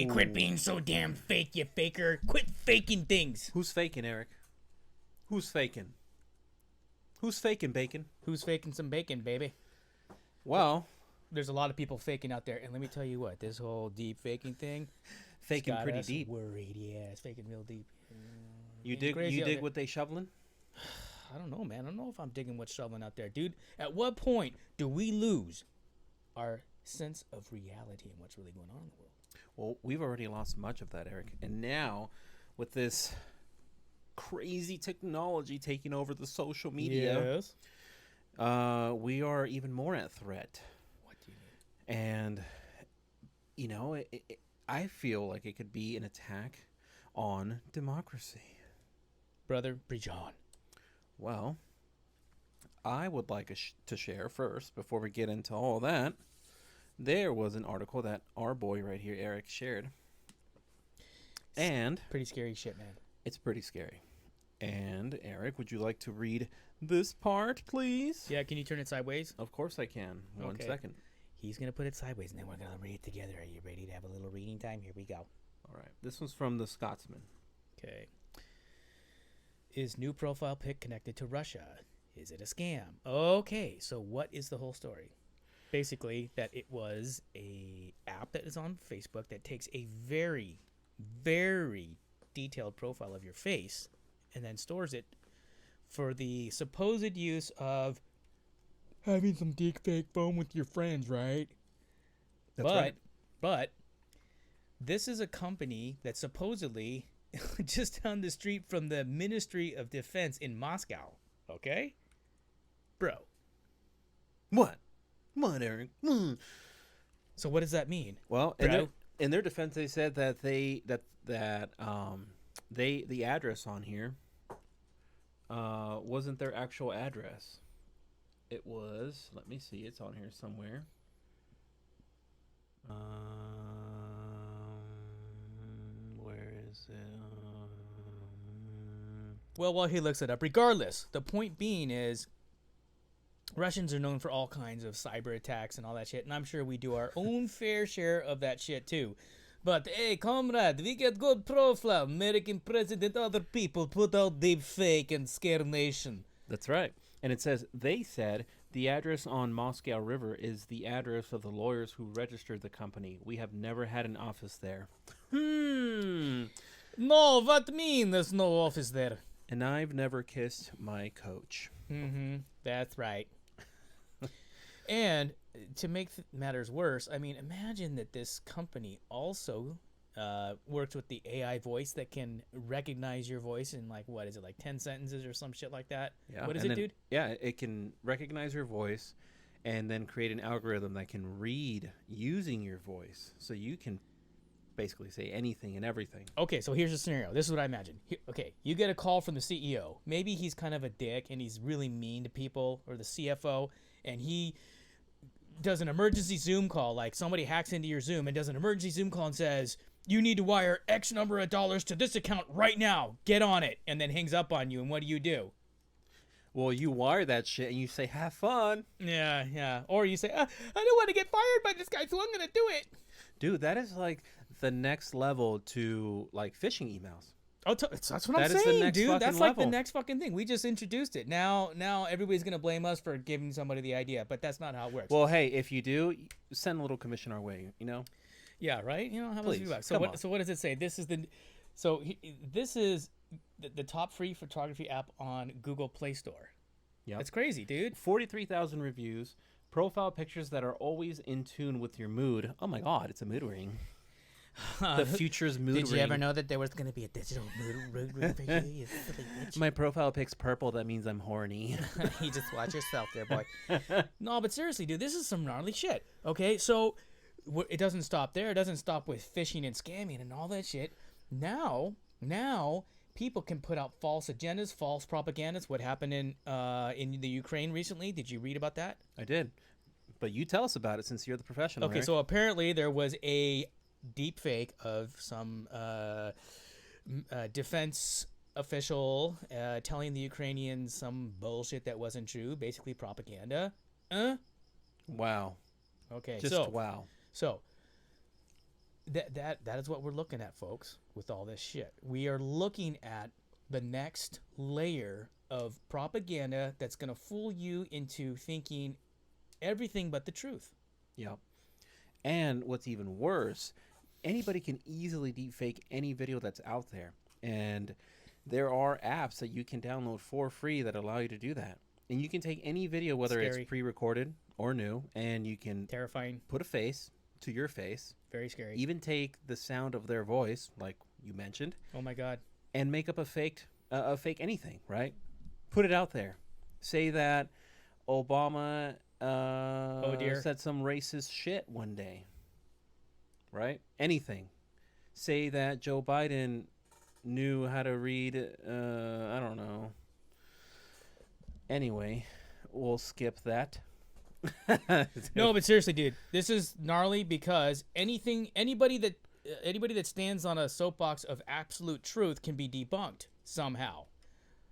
Hey, quit being so damn fake, you faker. Quit faking things. Who's faking, Eric? Who's faking? Who's faking bacon? Who's faking some bacon, baby? Well, There's a lot of people faking out there, and let me tell you what, this whole deep faking thing, faking got pretty us deep. worried. Yeah, it's faking real deep. You Getting crazy dig out there. what they shoveling? I don't know, man. I don't know if I'm digging what's shoveling out there, dude. At what point do we lose our sense of reality and what's really going on in the world? Well, we've already lost much of that, Eric. And now, with this crazy technology taking over the social media, Yes. we are even more at threat. What do you mean? And, you know, I feel like it could be an attack on democracy. Brother, preach on. Well, I would like to share first, before we get into all that, there was an article that our boy right here, Eric, shared. And Pretty scary shit, man. it's pretty scary. And, Eric, would you like to read this part, please? Yeah, can you turn it sideways? Of course I can. One Okay. second. He's going to put it sideways, and then we're going to read it together. Are you ready to have a little reading time? Here we go. All right. This one's from the Scotsman. Okay. Is new profile pic connected to Russia? Is it a scam? Okay, so what is the whole story? Basically, that it was a app that is on Facebook that takes a very, very detailed profile of your face and then stores it for the supposed use of having some deepfake fun with your friends, right? That's right. But this is a company that supposedly just down the street from the Ministry of Defense in Moscow. Okay? Bro. What? What, Eric? So what does that mean? Well, Bro. in their defense, they said that the address on here wasn't their actual address. It was, let me see, it's on here somewhere. Where is it? Well, while he looks it up, regardless, the point being is Russians are known for all kinds of cyber attacks and all that shit, and I'm sure we do our own fair share of that shit too. But hey, comrade, we get good profile. American president, other people put out deep fake and scare nation. That's right. And it says, they said the address on Moscow River is the address of the lawyers who registered the company. We have never had an office there. No, what mean there's no office there? And I've never kissed my coach. Mm-hmm. That's right. And to make matters worse, I mean, imagine that this company also works with the AI voice that can recognize your voice in, like, what is it, like 10 sentences or some shit like that? Yeah. What is and it, then, dude? Yeah, it can recognize your voice and then create an algorithm that can read using your voice. So you can basically say anything and everything. Okay, so here's the scenario. This is what I imagine. Okay, you get a call from the CEO. Maybe he's kind of a dick and he's really mean to people, or the CFO, and he does an emergency Zoom call. Like, somebody hacks into your Zoom and does an emergency Zoom call and says, you need to wire X number of dollars to this account right now. Get on it. And then hangs up on you. And what do? Well, you wire that shit and you say, have fun. Yeah. Or you say, I don't want to get fired by this guy, so I'm going to do it. Dude, that is like the next level to like phishing emails. Oh, that's what That I'm is the saying, next dude. fucking That's like level. the next fucking thing. We just introduced it. Now everybody's going to blame us for giving somebody the idea, but that's not how it works. Well, hey, if you do, send a little commission our way, you know? Yeah, right. How much Please, feedback? come on. So what does it say? This is the top free photography app on Google Play Store. Yeah. It's crazy, dude. 43,000 reviews, profile pictures that are always in tune with your mood. Oh my God, it's a mood ring. The future's mood ring. Did you ever know that there was going to be a digital mood ring for you? You silly bitch. My profile pic's purple. That means I'm horny. You just watch yourself there, boy. No, but seriously, dude, this is some gnarly shit. Okay, so it doesn't stop there. It doesn't stop with phishing and scamming and all that shit. Now, people can put out false agendas, false propagandas. What happened in the Ukraine recently? Did you read about that? I did. But you tell us about it since you're the professional. Okay, Eric. so apparently there was a deep fake of some defense official telling the Ukrainians some bullshit that wasn't true, basically propaganda. Wow. Okay, Just so wow. So that is what we're looking at, folks, with all this shit. We are looking at the next layer of propaganda that's going to fool you into thinking everything but the truth. Yep. And what's even worse, anybody can easily deepfake any video that's out there. And there are apps that you can download for free that allow you to do that. And you can take any video, whether Scary. it's pre-recorded or new, and you can Terrifying. put a face to your face, Very scary. even take the sound of their voice, like you mentioned, Oh my God. and make up a fake anything, right? Put it out there. Say that Obama Oh dear. said some racist shit one day, right? Anything. Say that Joe Biden knew how to read, I don't know. Anyway, we'll skip that. No, but seriously, dude, this is gnarly because anybody that stands on a soapbox of absolute truth can be debunked somehow.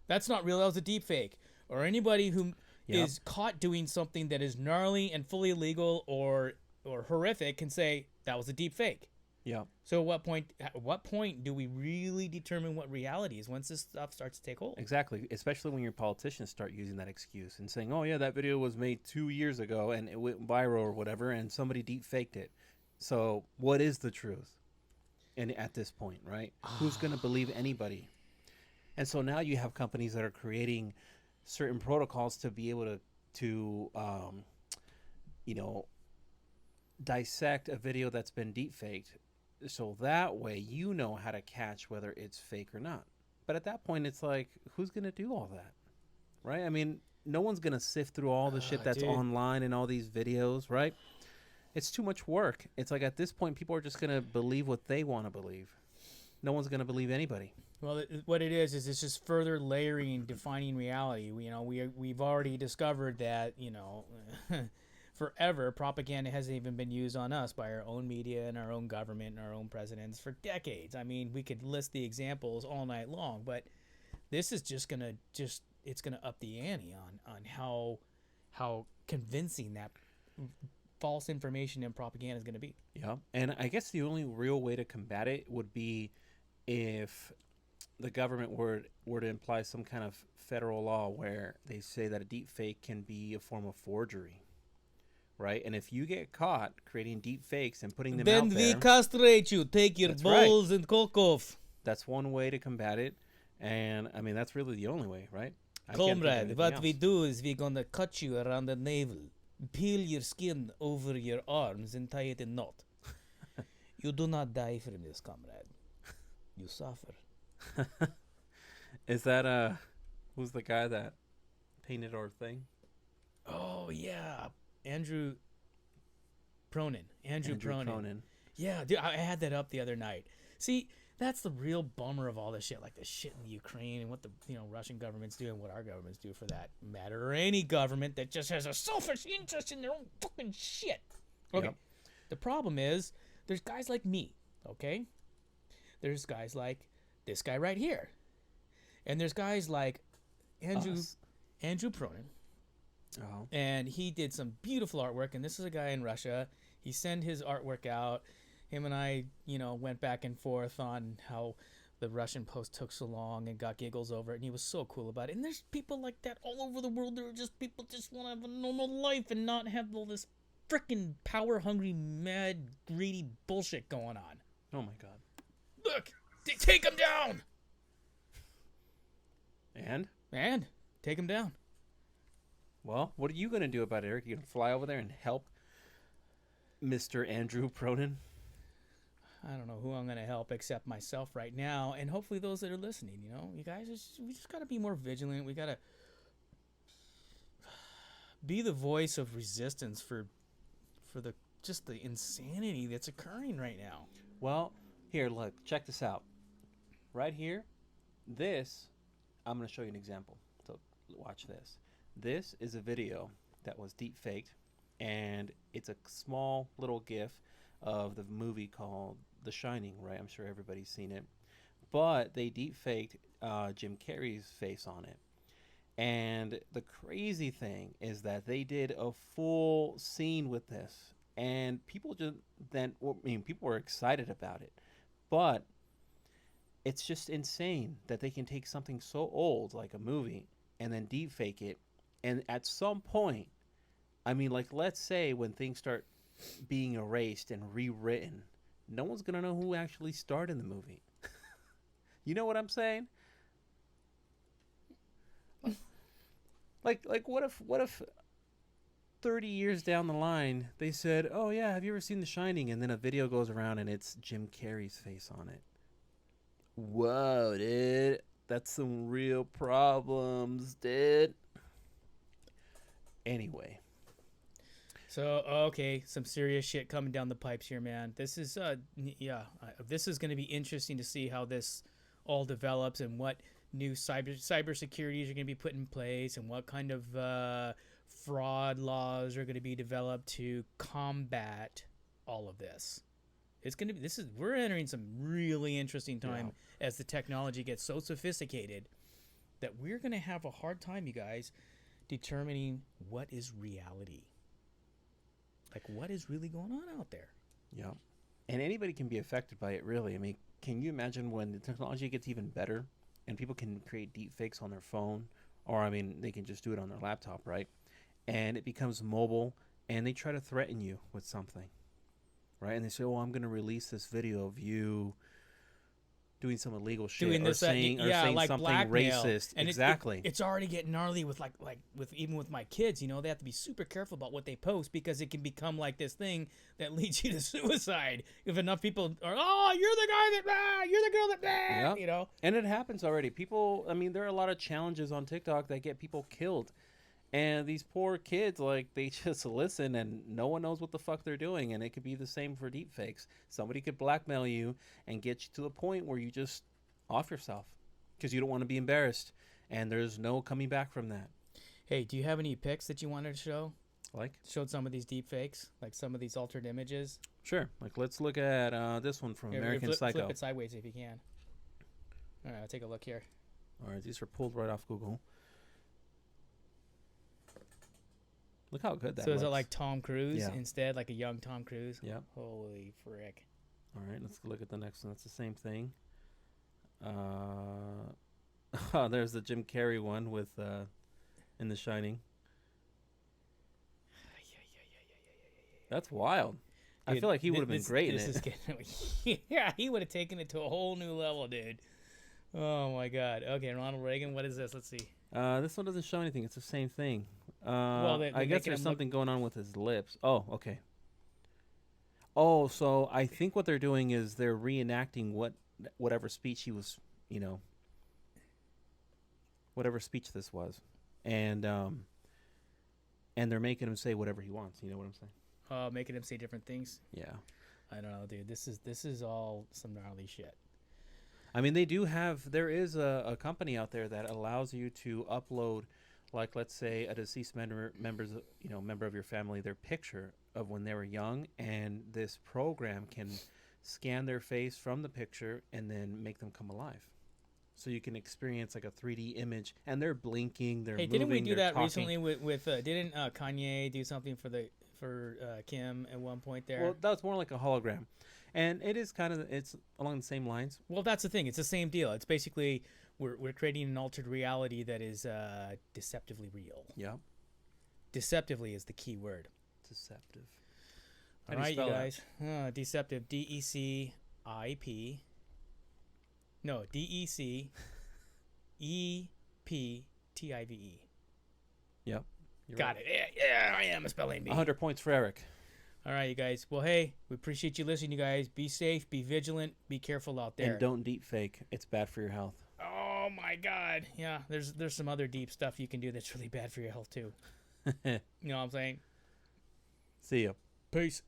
That's not real. That was a deep fake. Or anybody who Yep. is caught doing something that is gnarly and fully illegal or horrific can say that was a deep fake. Yeah. So at what point do we really determine what reality is once this stuff starts to take hold? Exactly. Especially when your politicians start using that excuse and saying, oh, yeah, that video was made 2 years ago and it went viral or whatever, and somebody deep faked it. So what is the truth? And at this point, right? Who's going to believe anybody? And so now you have companies that are creating certain protocols to be able to dissect a video that's been deep faked. So that way you know how to catch whether it's fake or not. But at that point, it's like, who's going to do all that? Right? I mean, no one's going to sift through all the shit that's dude. online and all these videos, right? It's too much work. It's like at this point, people are just going to believe what they want to believe. No one's going to believe anybody. Well, what it is it's just further layering, defining reality. We've already discovered that forever propaganda hasn't even been used on us by our own media and our own government and our own presidents for decades. I mean, we could list the examples all night long, but this is just gonna up the ante on how convincing that false information and propaganda is going to be. Yeah. And I guess the only real way to combat it would be if the government were to imply some kind of federal law where they say that a deep fake can be a form of forgery. Right? And if you get caught creating deep fakes and putting them then out there, we castrate you. Take your That's balls and cock off. that's one way to combat it. And I mean, that's really the only way, right? I can't think of Comrade, anything what else. we do is we're gonna cut you around the navel, peel your skin over your arms, and tie it in knot. You do not die from this, comrade. You suffer. Is that who's the guy that painted our thing? Oh yeah, Andrew Pronin. Andrew Pronin. Yeah, dude, I had that up the other night. See, that's the real bummer of all this shit, like the shit in the Ukraine and what the Russian government's do and what our governments do for that matter, or any government that just has a selfish interest in their own fucking shit. Okay. Yep. The problem is there's guys like me, okay? There's guys like this guy right here. And there's guys like Andrew Pronin. Oh. And he did some beautiful artwork, and this is a guy in Russia. He sent his artwork out. Him and I, went back and forth on how the Russian post took so long and got giggles over it, and he was so cool about it. And there's people like that all over the world. There are just people just want to have a normal life and not have all this freaking power-hungry, mad, greedy bullshit going on. Oh my God. Look, take him down! And Take him down. well, what are you gonna do about it, Eric? You gonna fly over there and help Mr. Andrew Pronin? I don't know who I'm going to help except myself right now, and hopefully those that are listening. You guys, we just got to be more vigilant. We got to be the voice of resistance for the insanity that's occurring right now. Well, here, look, check this out. Right here, I'm going to show you an example. So watch this. This is a video that was deep faked, and it's a small little GIF of the movie called The Shining, right? I'm sure everybody's seen it. But they deep faked Jim Carrey's face on it. And the crazy thing is that they did a full scene with this. and people just then, well, I mean, people were excited about it, but it's just insane that they can take something so old like a movie and then deep fake it, and at some point, I mean, like let's say when things start being erased and rewritten, no one's gonna know who actually starred in the movie. You know what I'm saying? Like what if 30 years down the line they said, "Oh yeah, have you ever seen The Shining?" and then a video goes around and it's Jim Carrey's face on it. Whoa, dude. That's some real problems, dude. Anyway, So okay, some serious shit coming down the pipes here, man. This is this is going to be interesting to see how this all develops and what new cybersecurities are going to be put in place and what kind of fraud laws are going to be developed to combat all of this. It's going to be we're entering some really interesting time as the technology gets so sophisticated that we're going to have a hard time, you guys, determining what is reality. Like, what is really going on out there? yeah. And anybody can be affected by it, really. I mean, can you imagine when the technology gets even better and people can create deep fakes on their phone? Or, I mean, they can just do it on their laptop, right? And it becomes mobile and they try to threaten you with something, right? And they say, "Oh, I'm going to release this video of you doing some illegal shit Doing or this, saying like something blackmail. racist." And exactly. it's already getting gnarly with even with my kids. You know, they have to be super careful about what they post because it can become like this thing that leads you to suicide if enough people are, "Oh, you're the guy that you're the girl that Yep. you know." And it happens already. People, I mean, there are a lot of challenges on TikTok that get people killed. And these poor kids, like, they just listen and no one knows what the fuck they're doing. And it could be the same for deepfakes. Somebody could blackmail you and get you to the point where you just off yourself because you don't want to be embarrassed. And there's no coming back from that. Hey, do you have any pics that you wanted to show? Like? Showed some of these deep fakes, like some of these altered images. Sure. Like, let's look at this one from Here, American flip Psycho. it sideways if you can. All right, I'll take a look here. All right, these are pulled right off Google. Look how good that So looks. is it like Tom Cruise Yeah. instead, like a young Tom Cruise? Yep. Holy frick. All right, let's look at the next one. That's the same thing. There's the Jim Carrey one with in The Shining. That's wild. I Dude, feel like he would have been great in this it. is getting, yeah, he would have taken it to a whole new level, dude. Oh my God. Okay, Ronald Reagan. What is this? Let's see. This one doesn't show anything. It's the same thing. They're I guess making there's him look- something going on with his lips. Oh, okay. Oh, so I think what they're doing is they're reenacting whatever speech he was, whatever speech this was, and they're making him say whatever he wants. You know what I'm saying? Making him say different things. Yeah. I don't know, dude. This is all some gnarly shit. I mean, there is a company out there that allows you to upload, like, let's say a deceased member of your family, their picture of when they were young, and this program can scan their face from the picture and then make them come alive. So you can experience like a 3D image, and they're blinking, they're moving, Didn't we do that talking. recently with didn't Kanye do something for Kim at one point there? Well, that's more like a hologram, and it's along the same lines. Well, that's the thing. It's the same deal. It's basically we're creating an altered reality that is deceptively real. Yeah. Deceptively is the key word. Deceptive. All right, you guys. Deceptive. DECIP. No, DECEPTIVE. Yep. You're Got right. it. Yeah, I am a spelling bee. 100 points for Eric. All right, you guys. Well, hey, we appreciate you listening, you guys. Be safe, be vigilant, be careful out there. And don't deep fake. It's bad for your health. Oh my God. Yeah, there's some other deep stuff you can do that's really bad for your health too. You know what I'm saying? See ya. Peace.